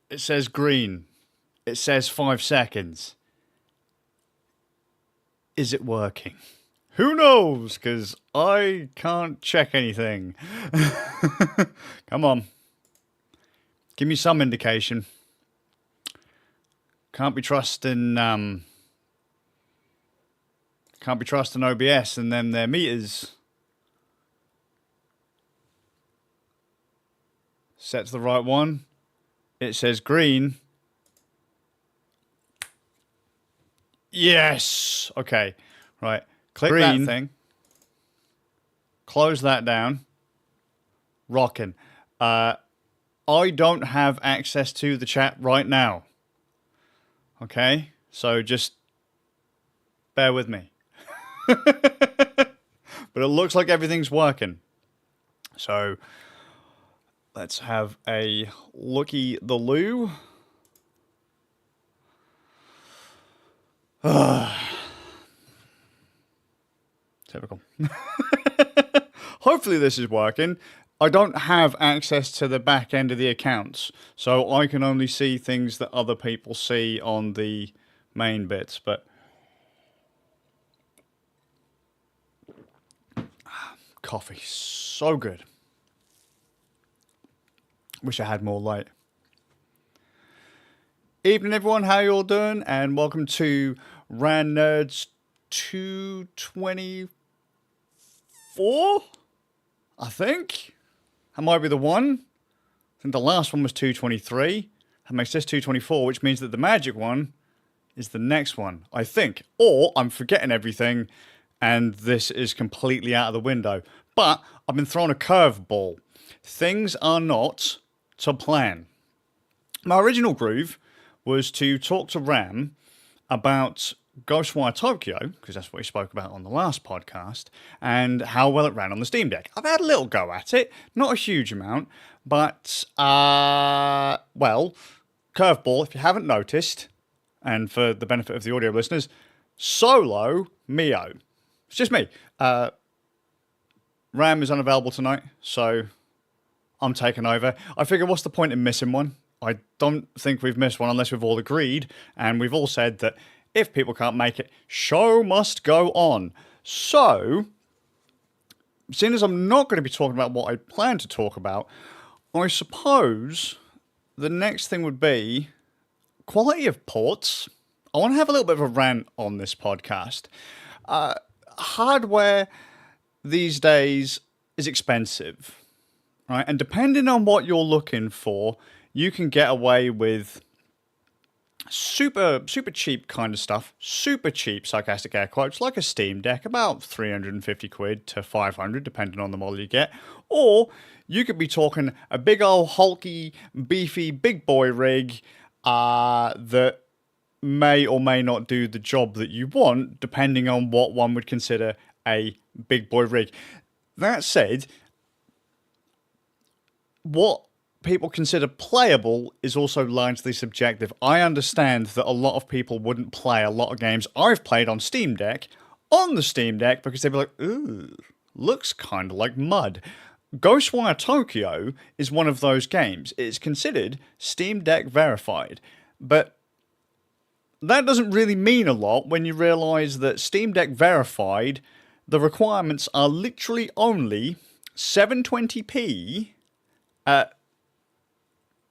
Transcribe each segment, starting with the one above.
It says green. It says 5 seconds. Is it working? Who knows? Because I can't check anything. Come on. Give me some indication. Can't be trusting OBS and then their meters. Set to the right one. It says green. Yes. Okay. Right. Click green. That thing. Close that down. Rocking. I don't have access to the chat right now. Okay? So just bear with me. But it looks like everything's working. So let's have a looky-the-loo. Typical. Hopefully this is working. I don't have access to the back end of the accounts, so I can only see things that other people see on the main bits, but coffee, so good. Wish I had more light. Evening everyone, how you all doing? And welcome to Ran Nerds 224, I think. That might be the one. I think the last one was 223. That makes this 224, which means that the magic one is the next one, I think. Or I'm forgetting everything and this is completely out of the window. But I've been thrown a curveball. Things are not to plan. My original groove was to talk to Ram about Ghostwire Tokyo, because that's what we spoke about on the last podcast, and how well it ran on the Steam Deck. I've had a little go at it, not a huge amount, but, well, curveball, if you haven't noticed, and for the benefit of the audio listeners, solo Mio. It's just me. Ram is unavailable tonight, so I'm taking over. I figure, what's the point in missing one? I don't think we've missed one unless we've all agreed, and we've all said that if people can't make it, show must go on. So, seeing as I'm not going to be talking about what I plan to talk about, I suppose the next thing would be quality of ports. I want to have a little bit of a rant on this podcast. Hardware these days is expensive, right? And depending on what you're looking for, you can get away with super cheap kind of stuff, super cheap, sarcastic air quotes, like a Steam Deck, about 350 quid to 500, depending on the model you get. Or you could be talking a big old hulky, beefy, big boy rig that may or may not do the job that you want, depending on what one would consider a big boy rig. That said, what people consider playable is also largely subjective. I understand that a lot of people wouldn't play a lot of games I've played on Steam Deck on the Steam Deck because they'd be like, ooh, looks kind of like mud. Ghostwire Tokyo is one of those games. It's considered Steam Deck verified, but that doesn't really mean a lot when you realize that Steam Deck verified, the requirements are literally only 720p at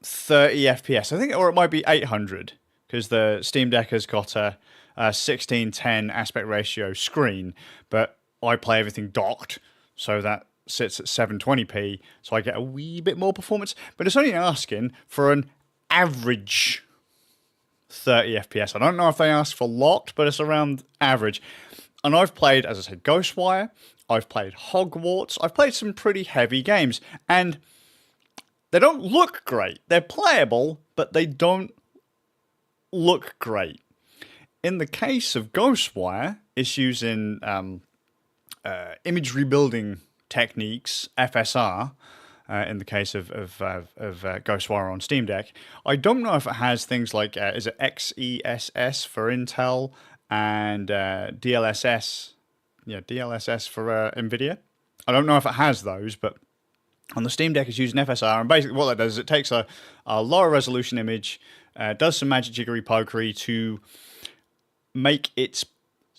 30 FPS, I think, or it might be 800, because the Steam Deck has got a 16:10 aspect ratio screen, but I play everything docked, so that sits at 720p, so I get a wee bit more performance, but it's only asking for an average 30 FPS. I don't know if they ask for locked, but it's around average. And I've played, as I said, Ghostwire, I've played Hogwarts, I've played some pretty heavy games, and they don't look great. They're playable, but they don't look great. In the case of Ghostwire, it's using image rebuilding techniques, FSR, in the case of Ghostwire on Steam Deck. I don't know if it has things like, is it XESS for Intel and DLSS, DLSS for NVIDIA. I don't know if it has those, but On the Steam Deck, it's using FSR, and basically what that does is it takes a lower resolution image, does some magic jiggery pokery to make it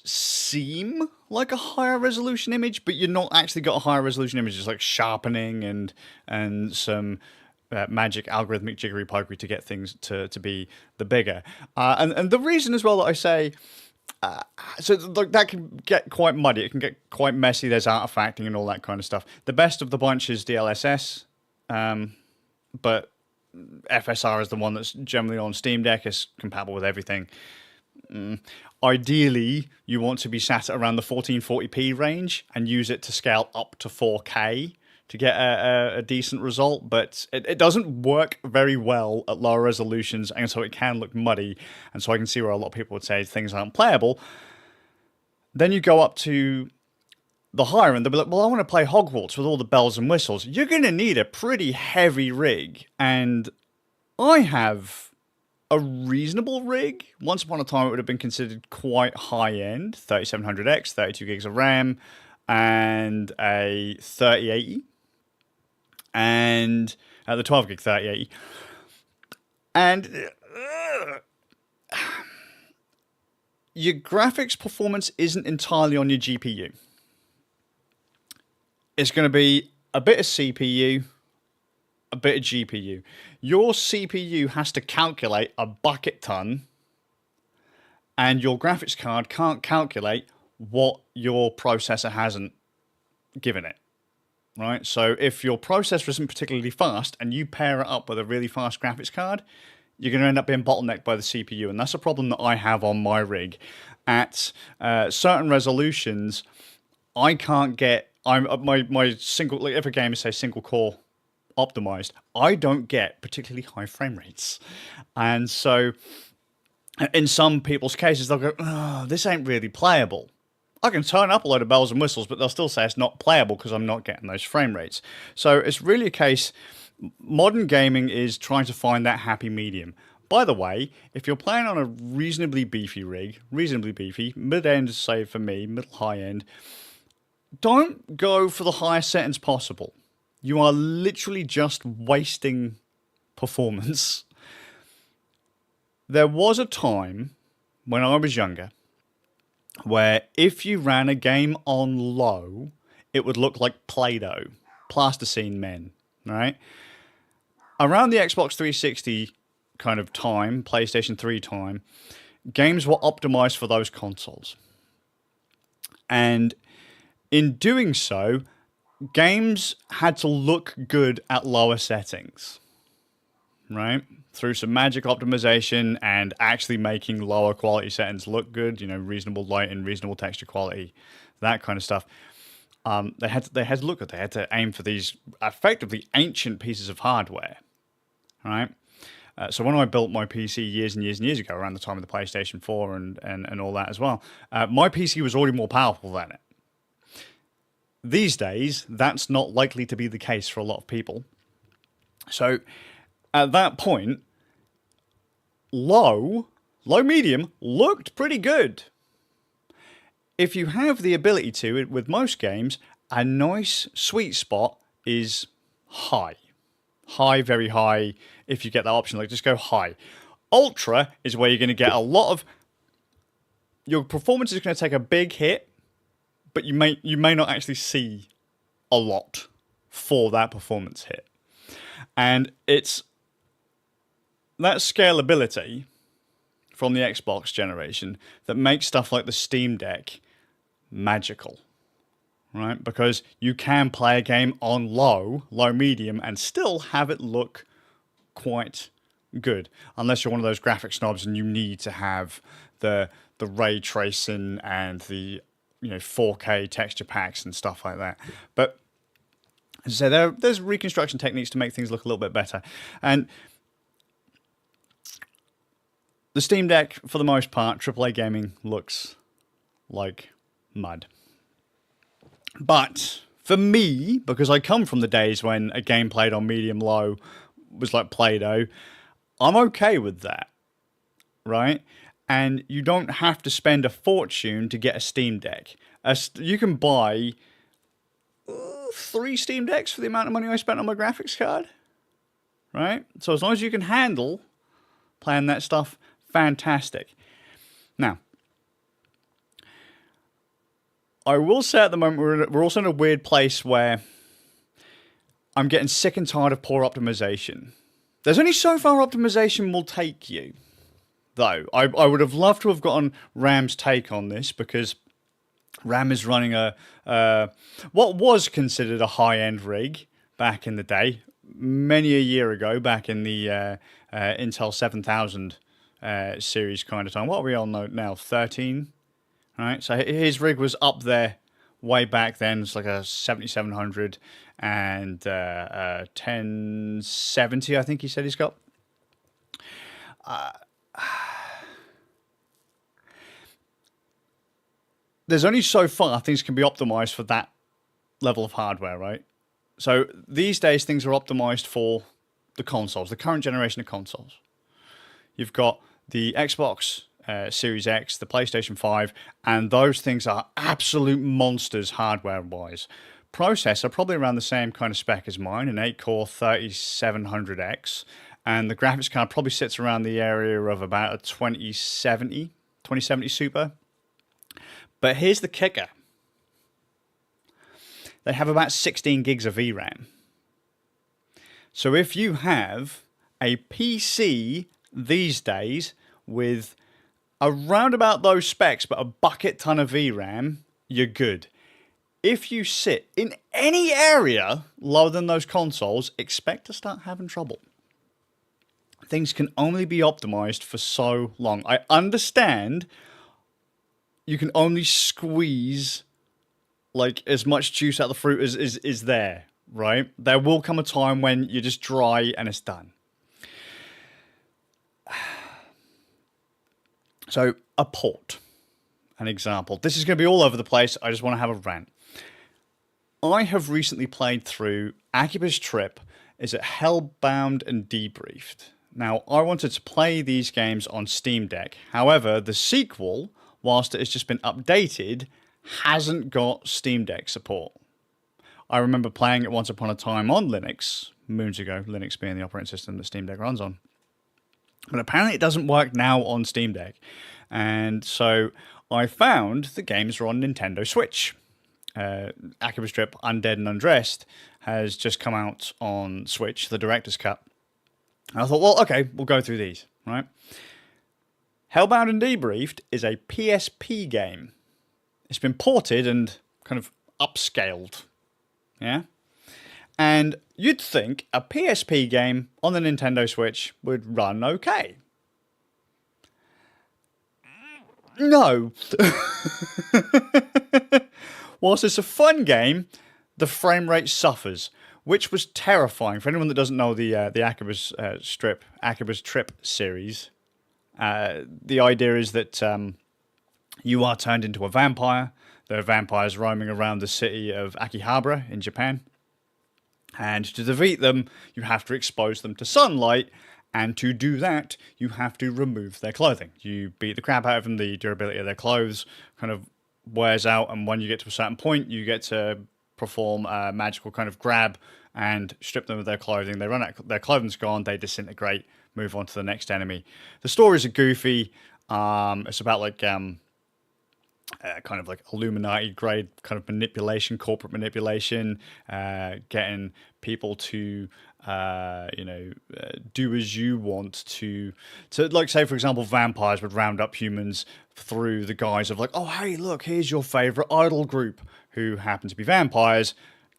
seem like a higher resolution image, but you're not actually got a higher resolution image. It's like sharpening and some magic algorithmic jiggery pokery to get things to be the bigger. And the reason as well that I say. So that can get quite muddy. It can get quite messy. There's artifacting and all that kind of stuff. The best of the bunch is DLSS, but FSR is the one that's generally on Steam Deck. It's compatible with everything. Ideally, you want to be sat around the 1440p range and use it to scale up to 4K to get a decent result, but it doesn't work very well at lower resolutions, and so it can look muddy, and so I can see where a lot of people would say things aren't playable. Then you go up to the higher end, they'll be like, well, I want to play Hogwarts with all the bells and whistles. You're going to need a pretty heavy rig, and I have a reasonable rig. Once upon a time, it would have been considered quite high-end, 3700X, 32 gigs of RAM, and a 3080. And the 12 gig 3080, and your graphics performance isn't entirely on your GPU. It's going to be a bit of CPU, a bit of GPU. Your CPU has to calculate a bucket ton, and your graphics card can't calculate what your processor hasn't given it. Right, so if your processor isn't particularly fast and you pair it up with a really fast graphics card, you're going to end up being bottlenecked by the CPU, and that's a problem that I have on my rig. At certain resolutions, I can't get my single. Like if a game is say single core optimized, I don't get particularly high frame rates, and so in some people's cases they'll go, "Oh, this ain't really playable." I can turn up a load of bells and whistles, but they'll still say it's not playable because I'm not getting those frame rates. So it's really a case, modern gaming is trying to find that happy medium. By the way, if you're playing on a reasonably beefy rig, mid-end, say for me, middle-high end, don't go for the highest settings possible. You are literally just wasting performance. There was a time when I was younger where if you ran a game on low, it would look like Play-Doh, plasticine men, right? Around the Xbox 360 kind of time, PlayStation 3 time, games were optimized for those consoles. And in doing so, games had to look good at lower settings, right? Through some magic optimization and actually making lower quality settings look good, you know, reasonable lighting, reasonable texture quality, that kind of stuff. They had to look good. They had to aim for these effectively ancient pieces of hardware, right? So when I built my PC years and years and years ago, around the time of the PlayStation 4 and all that as well, my PC was already more powerful than it. These days, that's not likely to be the case for a lot of people. So at that point, low medium looked pretty good. If you have the ability to, with most games, a nice sweet spot is high. High, very high. If you get that option, like just go high. Ultra is where you're going to get a lot of... Your performance is going to take a big hit, but you may not actually see a lot for that performance hit. And it's that scalability from the Xbox generation that makes stuff like the Steam Deck magical, right? Because you can play a game on low, medium, and still have it look quite good. Unless you're one of those graphic snobs and you need to have the ray tracing and the 4K texture packs and stuff like that. But as I say, there's reconstruction techniques to make things look a little bit better. And the Steam Deck, for the most part, AAA gaming looks like mud. But for me, because I come from the days when a game played on medium-low was like Play-Doh, I'm okay with that, right? And you don't have to spend a fortune to get a Steam Deck. You can buy 3 Steam Decks for the amount of money I spent on my graphics card. Right? So as long as you can handle playing that stuff, fantastic. Now, I will say at the moment we're also in a weird place where I'm getting sick and tired of poor optimization. There's only so far optimization will take you, though. I would have loved to have gotten RAM's take on this, because RAM is running what was considered a high-end rig back in the day, many a year ago, back in the Intel 7000 series kind of time. What are we on now? 13? Right, so his rig was up there way back then. It's like a 7700 and 1070, I think he said he's got. There's only so far things can be optimized for that level of hardware, right? So these days things are optimized for the consoles, the current generation of consoles. You've got the Xbox Series X, the PlayStation 5, and those things are absolute monsters hardware-wise. Processor, probably around the same kind of spec as mine, an 8-core 3700X, and the graphics card probably sits around the area of about a 2070 Super. But here's the kicker. They have about 16 gigs of VRAM. So if you have a PC these days with around about those specs, but a bucket ton of VRAM, you're good. If you sit in any area lower than those consoles, expect to start having trouble. Things can only be optimized for so long. I understand you can only squeeze like as much juice out of the fruit as is there, right? There will come a time when you're just dry and it's done. So, a port, an example. This is going to be all over the place. I just want to have a rant. I have recently played through AKIBA'S Trip. Is it Hellbound and Debriefed? Now, I wanted to play these games on Steam Deck. However, the sequel, whilst it has just been updated, hasn't got Steam Deck support. I remember playing it once upon a time on Linux, moons ago, Linux being the operating system that Steam Deck runs on. But apparently it doesn't work now on Steam Deck. And so I found the games are on Nintendo Switch. AKIBA'S Trip, Undead and Undressed has just come out on Switch, the director's cut. And I thought, well, okay, we'll go through these, right? Hellbound and Debriefed is a PSP game. It's been ported and kind of upscaled, yeah? And you'd think a PSP game on the Nintendo Switch would run okay. No. Whilst it's a fun game, the frame rate suffers, which was terrifying. For anyone that doesn't know the AKIBA'S Trip series, the idea is that you are turned into a vampire. There are vampires roaming around the city of Akihabara in Japan. And to defeat them, you have to expose them to sunlight. And to do that, you have to remove their clothing. You beat the crap out of them, the durability of their clothes kind of wears out. And when you get to a certain point, you get to perform a magical kind of grab and strip them of their clothing. They run out, their clothing's gone, they disintegrate, move on to the next enemy. The stories are goofy. It's about like kind of like Illuminati grade kind of manipulation, corporate manipulation, getting people to do as you want to like, say for example, vampires would round up humans through the guise of like, oh hey look, here's your favorite idol group who happen to be vampires,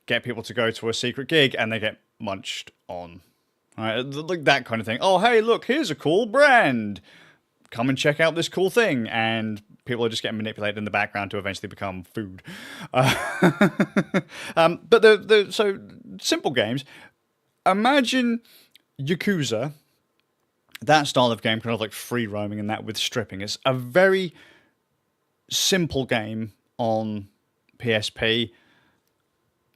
get people to go to a secret gig and they get munched on, right? Like that kind of thing. Oh hey look, here's a cool brand, come and check out this cool thing, and people are just getting manipulated in the background to eventually become food. But so simple games. Imagine Yakuza, that style of game, kind of like free roaming and that with stripping. It's a very simple game on PSP.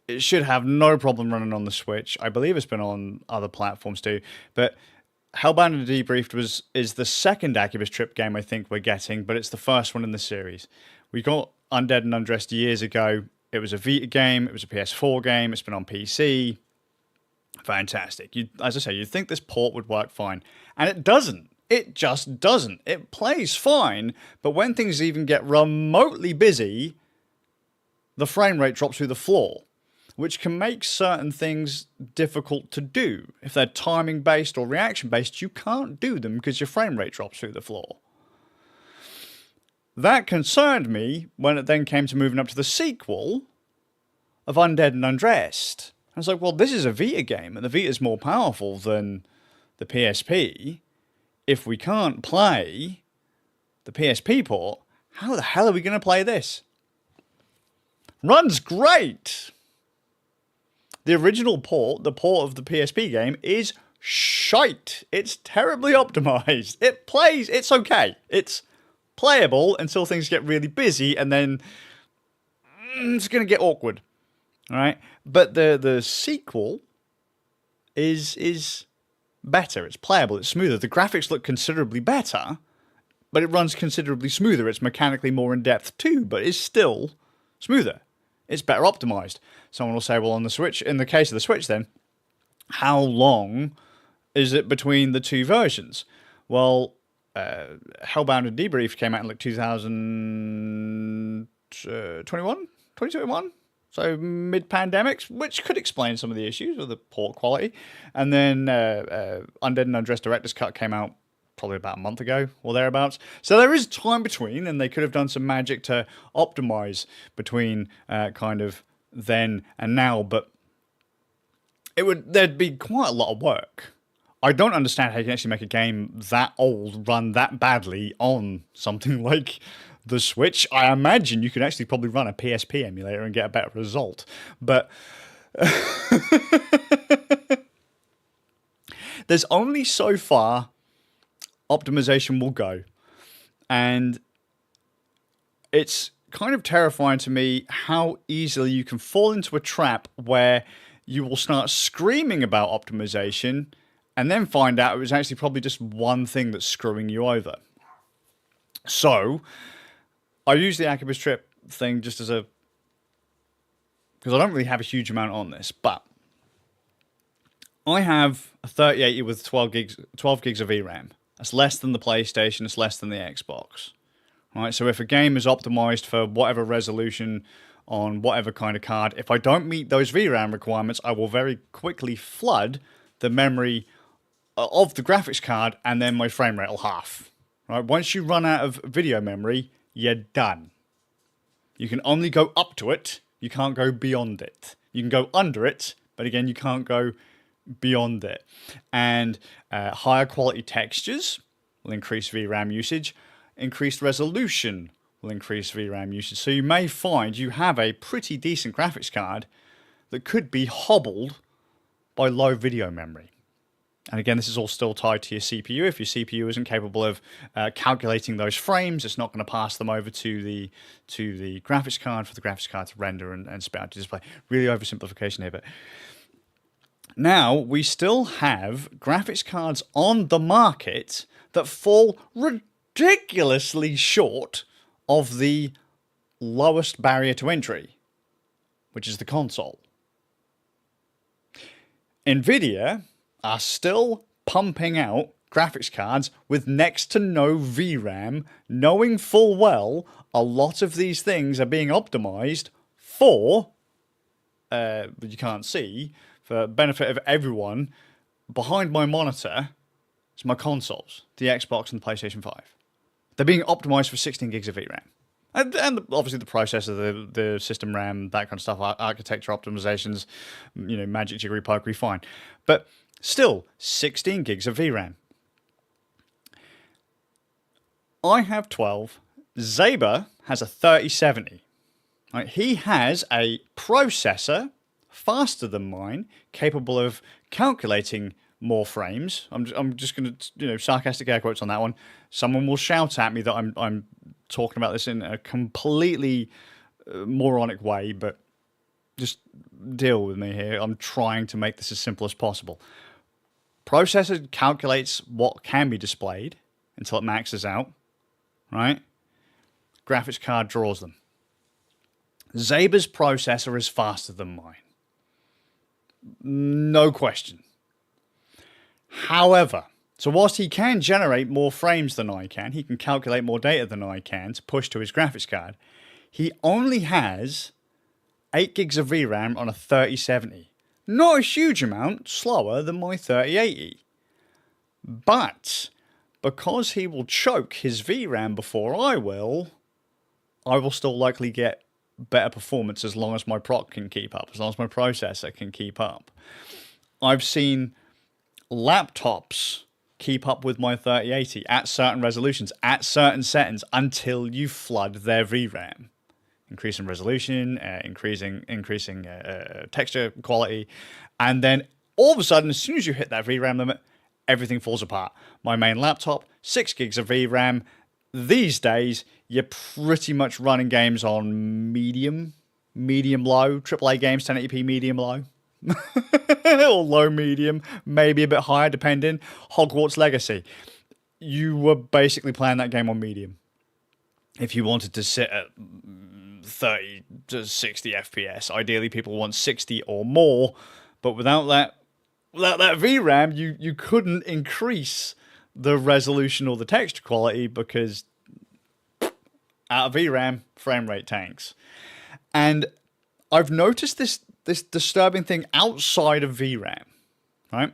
It should have no problem running on the Switch. I believe it's been on other platforms too. But Hellbound and Debriefed is the second AKIBA'S Trip game I think we're getting, but it's the first one in the series. We got Undead and Undressed years ago. It was a Vita game. It was a PS4 game. It's been on PC. Fantastic. As I say, you'd think this port would work fine. And it doesn't. It just doesn't. It plays fine, but when things even get remotely busy, the frame rate drops through the floor, which can make certain things difficult to do. If they're timing based or reaction based, you can't do them because your frame rate drops through the floor. That concerned me when it then came to moving up to the sequel of Undead and Undressed. I was like, well, this is a Vita game, and the Vita is more powerful than the PSP. If we can't play the PSP port, how the hell are we going to play this? Runs great! The original port, the port of the PSP game, is shite. It's terribly optimized. It plays, it's okay. It's playable until things get really busy, and then it's going to get awkward. All right? But the sequel is better. It's playable. It's smoother. The graphics look considerably better, but it runs considerably smoother. It's mechanically more in-depth too, but it's still smoother. It's better optimized. Someone will say, well, on the Switch, in the case of the Switch then, how long is it between the two versions? Well, Hellbound Debriefed came out in like 2021? So mid-pandemic, which could explain some of the issues with the port quality. And then Undead and Undressed Director's Cut came out probably about a month ago or thereabouts. So there is time between, and they could have done some magic to optimize between kind of then and now, but there'd be quite a lot of work. I don't understand how you can actually make a game that old run that badly on something like the Switch. I imagine you could actually probably run a PSP emulator and get a better result. But there's only so far optimization will go. And it's kind of terrifying to me how easily you can fall into a trap where you will start screaming about optimization and then find out it was actually probably just one thing that's screwing you over. So I use the AKIBA'S TRIP thing just as because I don't really have a huge amount on this, but I have a 3080 with 12 gigs of VRAM. That's less than the PlayStation, it's less than the Xbox. Right, so if a game is optimized for whatever resolution on whatever kind of card, if I don't meet those VRAM requirements, I will very quickly flood the memory of the graphics card, and then my frame rate will half. Right, once you run out of video memory, you're done. You can only go up to it, you can't go beyond it. You can go under it, but again, you can't go beyond it. And higher quality textures will increase VRAM usage. Increased resolution will increase VRAM usage. So you may find you have a pretty decent graphics card that could be hobbled by low video memory. And again, this is all still tied to your CPU. If your CPU isn't capable of calculating those frames, it's not going to pass them over to the graphics card for the graphics card to render and spit out to display. Really oversimplification here, but now we still have graphics cards on the market that fall ridiculously short of the lowest barrier to entry, which is the console. Nvidia are still pumping out graphics cards with next to no VRAM, knowing full well a lot of these things are being optimized for, you can't see, for benefit of everyone. Behind my monitor is my consoles, the Xbox and the PlayStation 5. They're being optimized for 16 gigs of VRAM. And obviously the processor, the system RAM, that kind of stuff, architecture optimizations, magic, jiggery, pokery, fine. But still, 16 gigs of VRAM. I have 12. Zaber has a 3070. Right, he has a processor faster than mine, capable of calculating more frames. I'm just going to, sarcastic air quotes on that one. Someone will shout at me that I'm talking about this in a completely moronic way, but just deal with me here. I'm trying to make this as simple as possible. Processor calculates what can be displayed until it maxes out, right? Graphics card draws them. Zaber's processor is faster than mine. No question. However, so whilst he can generate more frames than I can, he can calculate more data than I can to push to his graphics card, he only has 8 gigs of VRAM on a 3070. Not a huge amount slower than my 3080. But because he will choke his VRAM before I will still likely get better performance as long as my proc can keep up, as long as my processor can keep up. I've seen laptops keep up with my 3080 at certain resolutions, at certain settings, until you flood their VRAM. Increasing resolution, increasing texture quality, and then all of a sudden, as soon as you hit that VRAM limit, everything falls apart. My main laptop, 6 gigs of VRAM. These days, you're pretty much running games on medium low, AAA games, 1080p medium low. Or low medium, maybe a bit higher depending. Hogwarts Legacy. You were basically playing that game on medium. If you wanted to sit at 30 to 60 FPS, ideally people want 60 or more, but without that VRAM, you couldn't increase the resolution or the texture quality because out of VRAM, frame rate tanks. And I've noticed this disturbing thing outside of VRAM, right?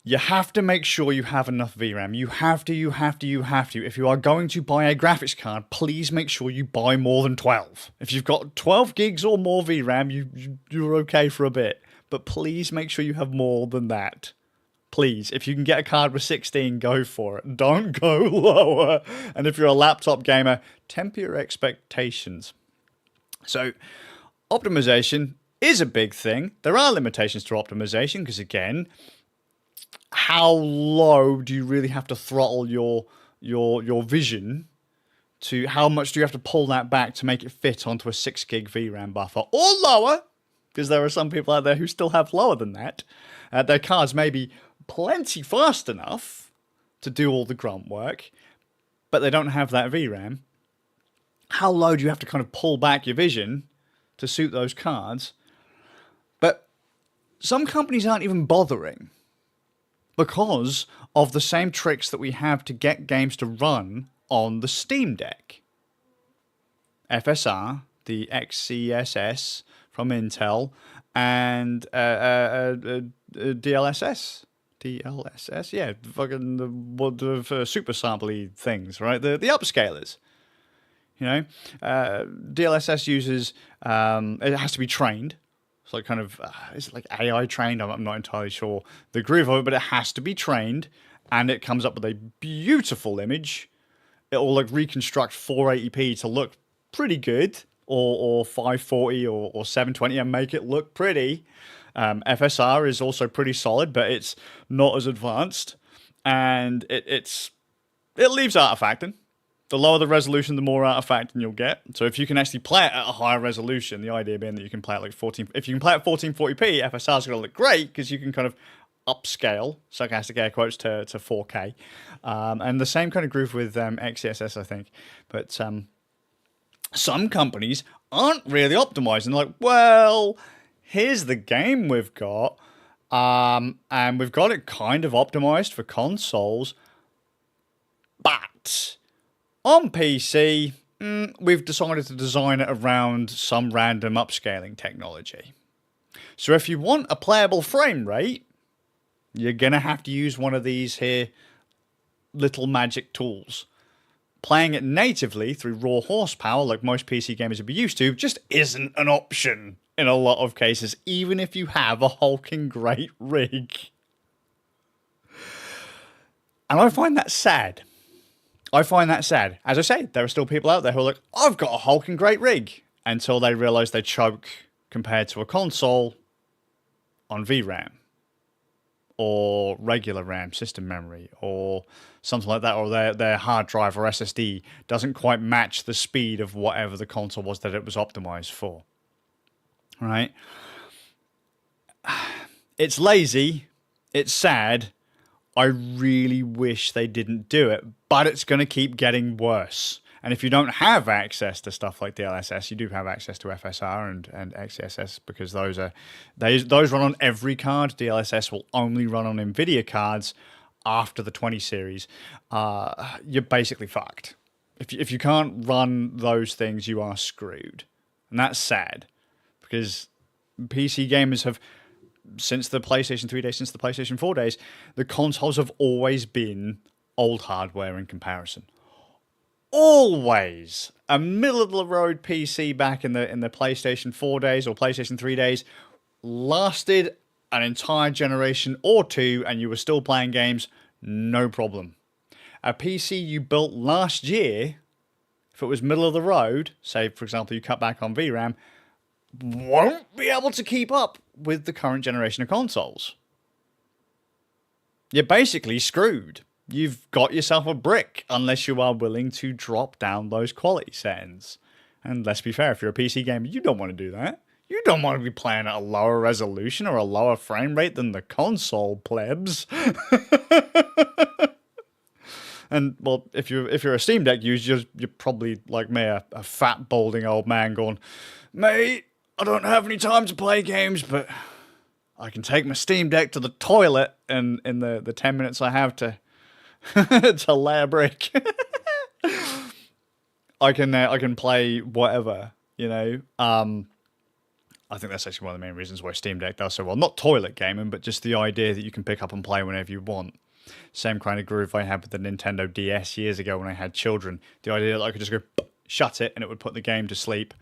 You have to make sure you have enough VRAM. You have to. If you are going to buy a graphics card, please make sure you buy more than 12. If you've got 12 gigs or more VRAM, you're okay for a bit. But please make sure you have more than that. Please, if you can get a card with 16, go for it. Don't go lower. And if you're a laptop gamer, temper your expectations. So, optimization is a big thing. There are limitations to optimization because, again, how low do you really have to throttle your vision to how much do you have to pull that back to make it fit onto a 6 gig VRAM buffer or lower? Because there are some people out there who still have lower than that. Their cards may be plenty fast enough to do all the grunt work, but they don't have that VRAM. How low do you have to kind of pull back your vision to suit those cards? But some companies aren't even bothering because of the same tricks that we have to get games to run on the Steam Deck. FSR, the XeSS from Intel, and DLSS. DLSS, yeah, fucking the super sampley things, right? The upscalers. You know, DLSS uses it has to be trained. It's like kind of is it like AI trained? I'm not entirely sure the groove of it, but it has to be trained, and it comes up with a beautiful image. It will like reconstruct 480p to look pretty good, or 540 or 720 and make it look pretty. FSR is also pretty solid, but it's not as advanced, and it leaves artifacting. The lower the resolution, the more artifacting you'll get. So if you can actually play it at a higher resolution, the idea being that you can play it like 14. If you can play it at 1440p, FSR is going to look great because you can kind of upscale, sarcastic air quotes, to 4K. And the same kind of groove with XeSS, I think. But some companies aren't really optimizing. They're like, well, here's the game we've got, and we've got it kind of optimized for consoles, but on PC, we've decided to design it around some random upscaling technology. So if you want a playable frame rate, you're going to have to use one of these here little magic tools. Playing it natively through raw horsepower, like most PC gamers would be used to, just isn't an option in a lot of cases, even if you have a hulking great rig. And I find that sad. As I say, there are still people out there who are like, I've got a hulking great rig, until they realize they choke compared to a console on VRAM or regular RAM system memory or something like that, or their hard drive or SSD doesn't quite match the speed of whatever the console was that it was optimized for. Right? It's lazy. It's sad. I really wish they didn't do it, but it's going to keep getting worse. And if you don't have access to stuff like DLSS, you do have access to FSR and XeSS, because those run on every card. DLSS will only run on NVIDIA cards after the 20 series. You're basically fucked. If you can't run those things, you are screwed. And that's sad, because PC gamers have, since the PlayStation 3 days, since the PlayStation 4 days, the consoles have always been old hardware in comparison. Always. A middle-of-the-road PC back in the PlayStation 4 days or PlayStation 3 days lasted an entire generation or two, and you were still playing games, no problem. A PC you built last year, if it was middle of the road, say, for example, you cut back on VRAM, won't be able to keep up with the current generation of consoles. You're basically screwed. You've got yourself a brick, unless you are willing to drop down those quality settings. And let's be fair, if you're a PC gamer, you don't want to do that. You don't want to be playing at a lower resolution or a lower frame rate than the console plebs. And, well, if you're a Steam Deck user, you're probably, like me, a fat, balding old man going, mate, I don't have any time to play games, but I can take my Steam Deck to the toilet in the 10 minutes I have to to lay a brick. I can play whatever, you know. I think that's actually one of the main reasons why Steam Deck does so well. Not toilet gaming, but just the idea that you can pick up and play whenever you want. Same kind of groove I had with the Nintendo DS years ago when I had children. The idea that I could just go, shut it, and it would put the game to sleep,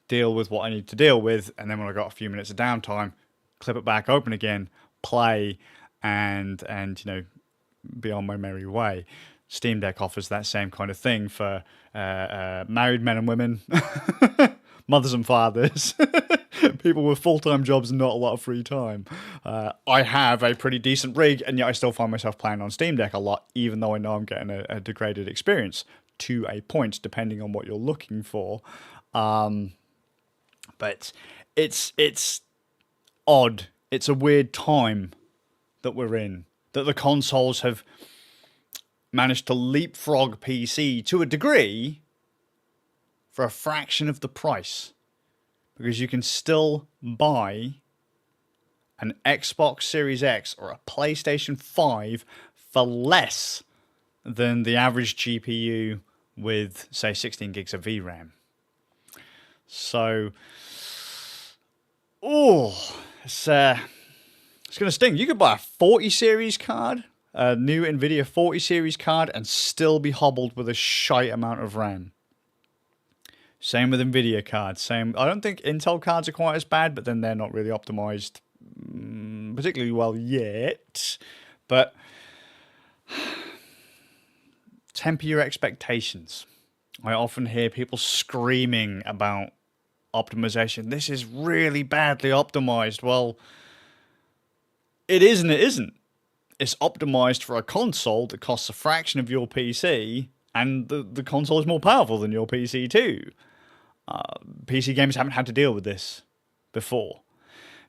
deal with what I need to deal with, and then when I got a few minutes of downtime, clip it back open again, play, and you know, be on my merry way. Steam Deck offers that same kind of thing for married men and women, mothers and fathers, people with full-time jobs and not a lot of free time. I have a pretty decent rig, and yet I still find myself playing on Steam Deck a lot, even though I know I'm getting a degraded experience to a point, depending on what you're looking for. But it's odd. It's a weird time that we're in, that the consoles have managed to leapfrog PC to a degree for a fraction of the price, because you can still buy an Xbox Series X or a PlayStation 5 for less than the average GPU with, say, 16 gigs of VRAM. So, it's going to sting. You could buy a 40 series card, a new NVIDIA 40 series card, and still be hobbled with a shite amount of RAM. Same with NVIDIA cards. Same. I don't think Intel cards are quite as bad, but then they're not really optimized particularly well yet. But temper your expectations. I often hear people screaming about optimization. This is really badly optimized. Well, it is and it isn't. It's optimized for a console that costs a fraction of your PC, and the console is more powerful than your PC too. PC gamers haven't had to deal with this before.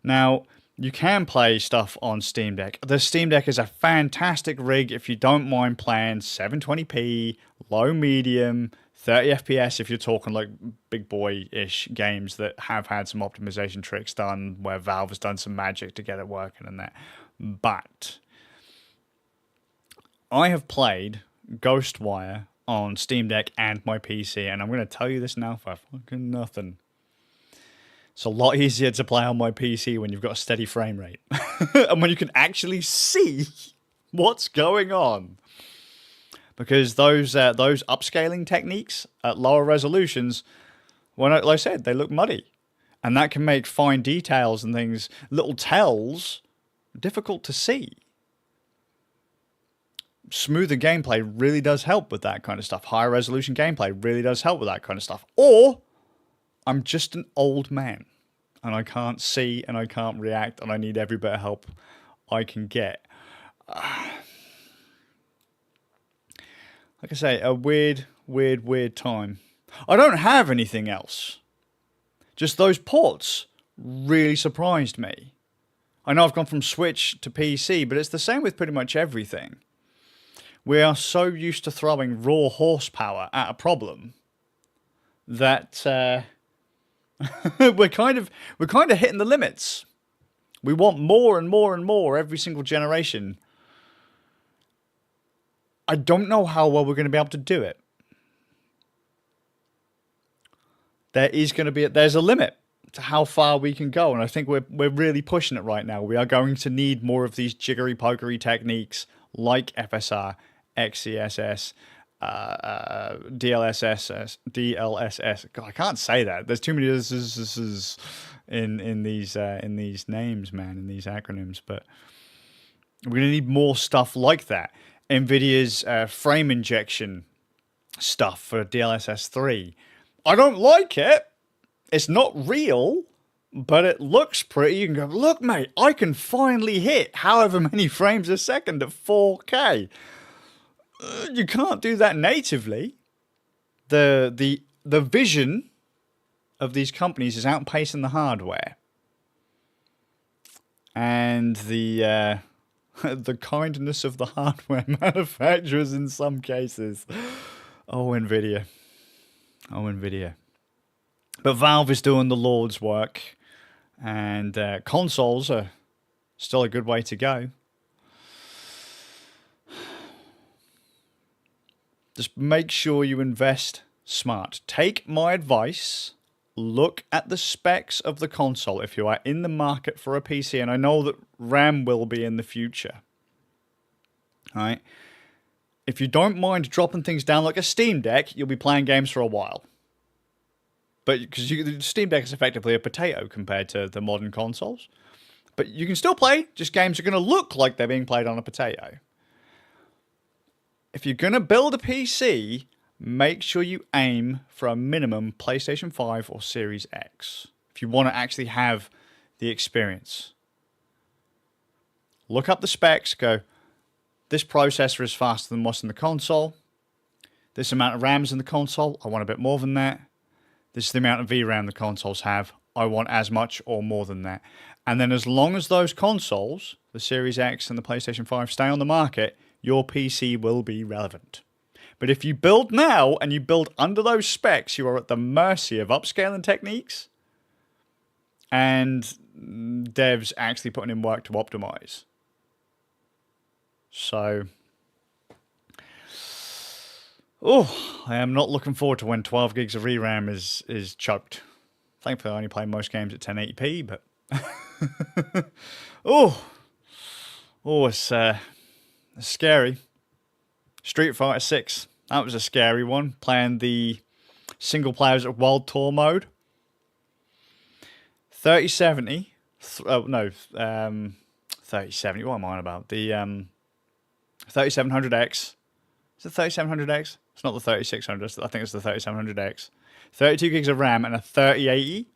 Now, you can play stuff on Steam Deck. The Steam Deck is a fantastic rig if you don't mind playing 720p, low, medium, 30 FPS if you're talking like big boy-ish games that have had some optimization tricks done, where Valve has done some magic to get it working and that. But I have played Ghostwire on Steam Deck and my PC, and I'm going to tell you this now for fucking nothing. It's a lot easier to play on my PC when you've got a steady frame rate. And when you can actually see what's going on. Because those upscaling techniques at lower resolutions, well, like I said, they look muddy. And that can make fine details and things, little tells, difficult to see. Smoother gameplay really does help with that kind of stuff. Higher resolution gameplay really does help with that kind of stuff. Or I'm just an old man and I can't see and I can't react and I need every bit of help I can get. Like I say, a weird time. I don't have anything else. Just those ports really surprised me. I know I've gone from Switch to PC, but it's the same with pretty much everything. We are so used to throwing raw horsepower at a problem that we're kind of hitting the limits. We want more and more and more every single generation. I don't know how well we're going to be able to do it. There's a limit to how far we can go, and I think we're really pushing it right now. We are going to need more of these jiggery pokery techniques like FSR, XCSS, DLSS. God, I can't say that. There's too many in these names, man, in these acronyms. But we're going to need more stuff like that. NVIDIA's frame injection stuff for DLSS 3. I don't like it. It's not real, but it looks pretty. You can go, look, mate, I can finally hit however many frames a second at 4K. You can't do that natively. The vision of these companies is outpacing the hardware. And the the kindness of the hardware manufacturers in some cases. Oh, NVIDIA. Oh, NVIDIA. But Valve is doing the Lord's work, and consoles are still a good way to go. Just make sure you invest smart. Take my advice. Look at the specs of the console if you are in the market for a PC, and I know that RAM will be in the future. All right? If you don't mind dropping things down like a Steam Deck, you'll be playing games for a while. But because the Steam Deck is effectively a potato compared to the modern consoles. But you can still play, just games are going to look like they're being played on a potato. If you're going to build a PC, make sure you aim for a minimum PlayStation 5 or Series X. If you want to actually have the experience. Look up the specs, go, this processor is faster than what's in the console. This amount of RAM's in the console, I want a bit more than that. This is the amount of VRAM the consoles have. I want as much or more than that. And then as long as those consoles, the Series X and the PlayStation 5, stay on the market, your PC will be relevant. But if you build now and you build under those specs, you are at the mercy of upscaling techniques and devs actually putting in work to optimize. So, I am not looking forward to when 12 gigs of VRAM is choked. Thankfully, I only play most games at 1080p, but it's scary. Street Fighter 6, that was a scary one. Playing the single players at World Tour mode. 3070. 3070. What am I on about? The 3700X. Is it 3700X? It's not the 3600. I think it's the 3700X. 32 gigs of RAM and a 3080.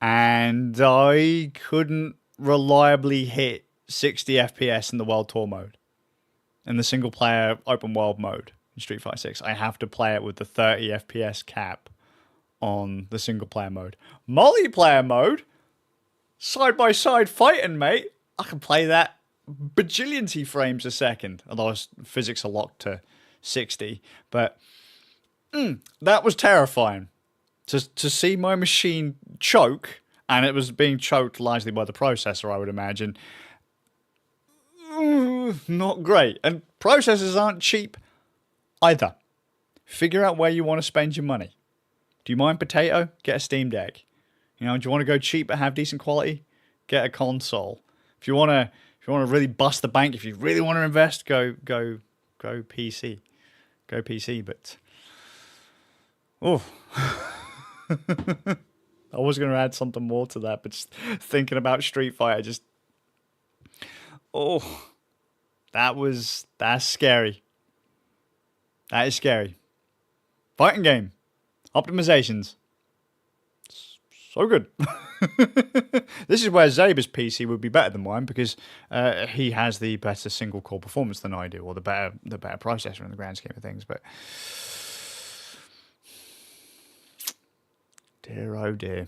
And I couldn't reliably hit 60 FPS in the World Tour mode. In the single player open world mode in Street Fighter 6. I have to play it with the 30 FPS cap on the single player mode. Multiplayer mode, side by side fighting, mate. I can play that bajillion frames a second. Although physics are locked to 60. But that was terrifying. To see my machine choke, and it was being choked largely by the processor, I would imagine. Not great. And processors aren't cheap either. Figure out where you want to spend your money. Do you mind potato? Get a Steam Deck. You know, do you want to go cheap but have decent quality? Get a console. If you want to really bust the bank, if you really want to invest, go PC. Go PC, but I was going to add something more to that, but just thinking about Street Fighter, that's scary. That is scary. Fighting game. Optimizations. So good. This is where Zaber's PC would be better than mine, because he has the better single core performance than I do, or the better processor in the grand scheme of things. But dear, oh dear.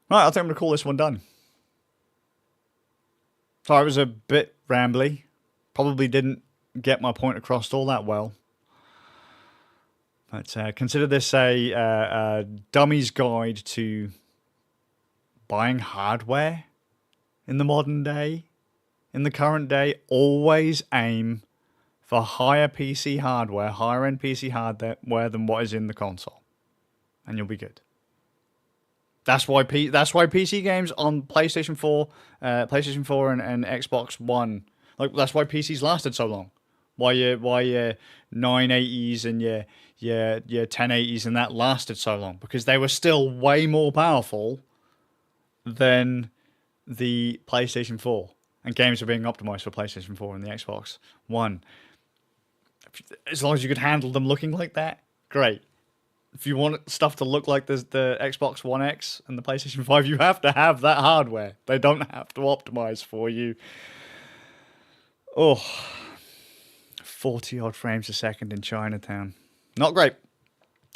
Right, I think I'm going to call this one done. Sorry, it was a bit rambly. Probably didn't get my point across all that well. But consider this a dummy's guide to buying hardware in the modern day. In the current day, always aim for higher PC hardware, higher end PC hardware than what is in the console, and you'll be good. That's why PC games on PlayStation 4, and Xbox One, like that's why PCs lasted so long. Why your 980s and your 1080s and that lasted so long, because they were still way more powerful than the PlayStation 4, and games are being optimized for PlayStation 4 and the Xbox One. As long as you could handle them looking like that, great. If you want stuff to look like the Xbox One X and the PlayStation 5, you have to have that hardware. They don't have to optimize for you. Oh, 40 odd frames a second in Chinatown. Not great.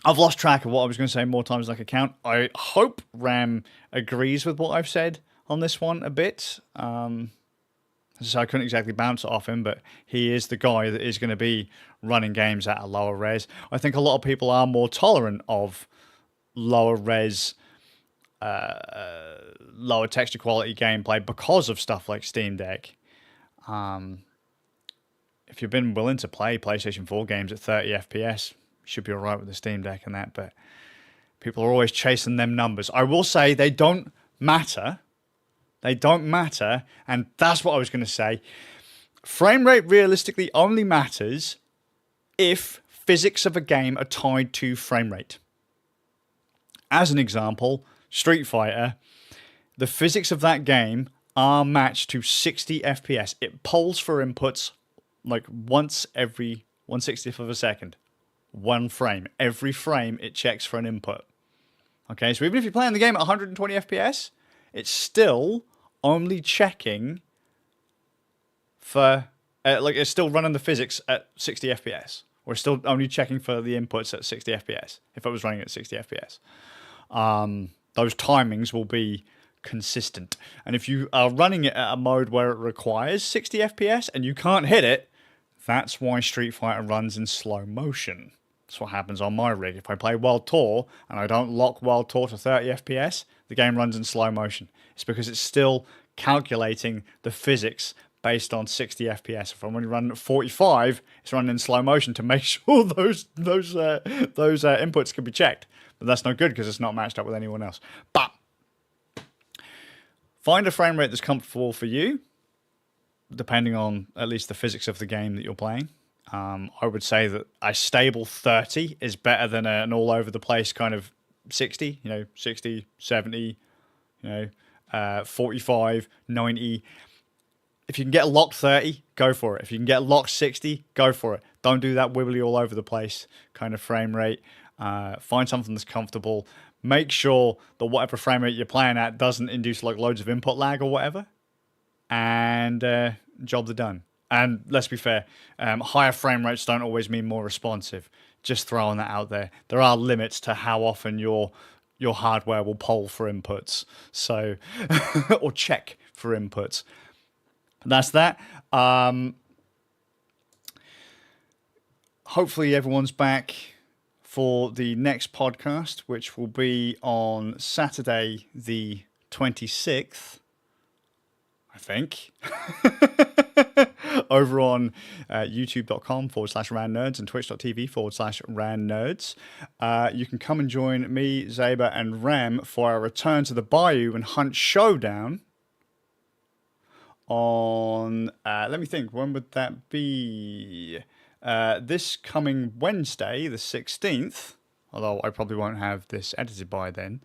I've lost track of what I was going to say more times than I could count. I hope RAM agrees with what I've said on this one a bit. So I couldn't exactly bounce it off him, but he is the guy that is going to be running games at a lower res. I think a lot of people are more tolerant of lower res, lower texture quality gameplay because of stuff like Steam Deck. If you've been willing to play PlayStation 4 games at 30 FPS, you should be alright with the Steam Deck and that, but people are always chasing them numbers. I will say they don't matter. They don't matter, and that's what I was going to say. Frame rate realistically only matters if physics of a game are tied to frame rate. As an example, Street Fighter, the physics of that game are matched to 60 FPS. It polls for inputs like once every 1/60th of a second. One frame. Every frame it checks for an input. Okay, so even if you're playing the game at 120 FPS, it's still only checking for, it's still running the physics at 60 FPS. Or it's still only checking for the inputs at 60 FPS, if it was running at 60 FPS. Those timings will be consistent. And if you are running it at a mode where it requires 60 FPS and you can't hit it, that's why Street Fighter runs in slow motion. That's what happens on my rig. If I play World Tour and I don't lock World Tour to 30 FPS, the game runs in slow motion. It's because it's still calculating the physics based on 60 FPS. If I'm only running at 45, it's running in slow motion to make sure those inputs can be checked. But that's no good because it's not matched up with anyone else. But find a frame rate that's comfortable for you, depending on at least the physics of the game that you're playing. I would say that a stable 30 is better than an all over the place kind of 60, 60, 70, 45, 90. If you can get a locked 30, go for it. If you can get a locked 60, go for it. Don't do that wibbly all over the place kind of frame rate. Find something that's comfortable. Make sure that whatever frame rate you're playing at doesn't induce like loads of input lag or whatever. And jobs are done. And let's be fair, higher frame rates don't always mean more responsive. Just throwing that out there. There are limits to how often your hardware will poll for inputs. So, or check for inputs. That's that. Hopefully everyone's back for the next podcast, which will be on Saturday the 26th, I think. Over on youtube.com/RANnerds and twitch.tv/RANnerds. You can come and join me, Zaber, and Ram for our return to the Bayou and Hunt Showdown on, let me think, when would that be? This coming Wednesday, the 16th, although I probably won't have this edited by then.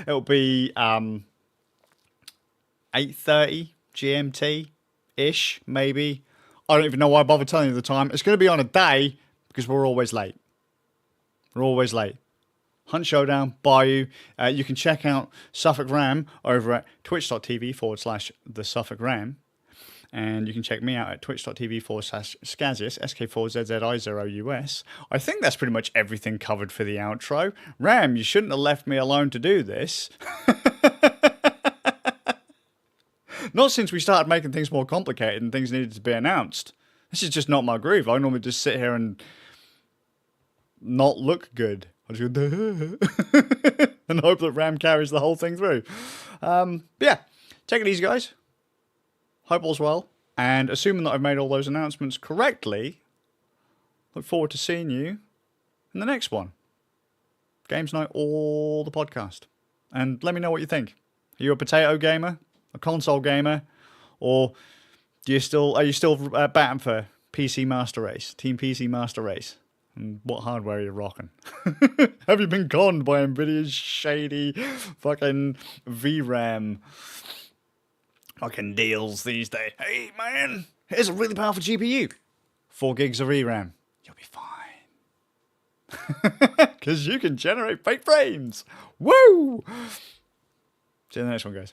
It'll be 8:30 GMT-ish, maybe. I don't even know why I bother telling you the time. It's going to be on a day because we're always late. We're always late. Hunt Showdown, Bayou. You can check out Suffolk Ram over at twitch.tv/the Suffolk Ram. And you can check me out at twitch.tv/Skazz, SK4ZZI0US. I think that's pretty much everything covered for the outro. Ram, you shouldn't have left me alone to do this. Not since we started making things more complicated and things needed to be announced. This is just not my groove. I normally just sit here and not look good. I'll just go and hope that RAM carries the whole thing through. But yeah, take it easy, guys. Hope all's well. And assuming that I've made all those announcements correctly, look forward to seeing you in the next one. Games Night or the podcast. And let me know what you think. Are you a potato gamer? A console gamer? Or are you still batting for PC Master Race? Team PC Master Race? And what hardware are you rocking? Have you been conned by Nvidia's shady fucking VRAM fucking deals these days? Hey man, here's a really powerful GPU. 4 gigs of VRAM. You'll be fine. Because you can generate fake frames. Woo! See you in the next one, guys.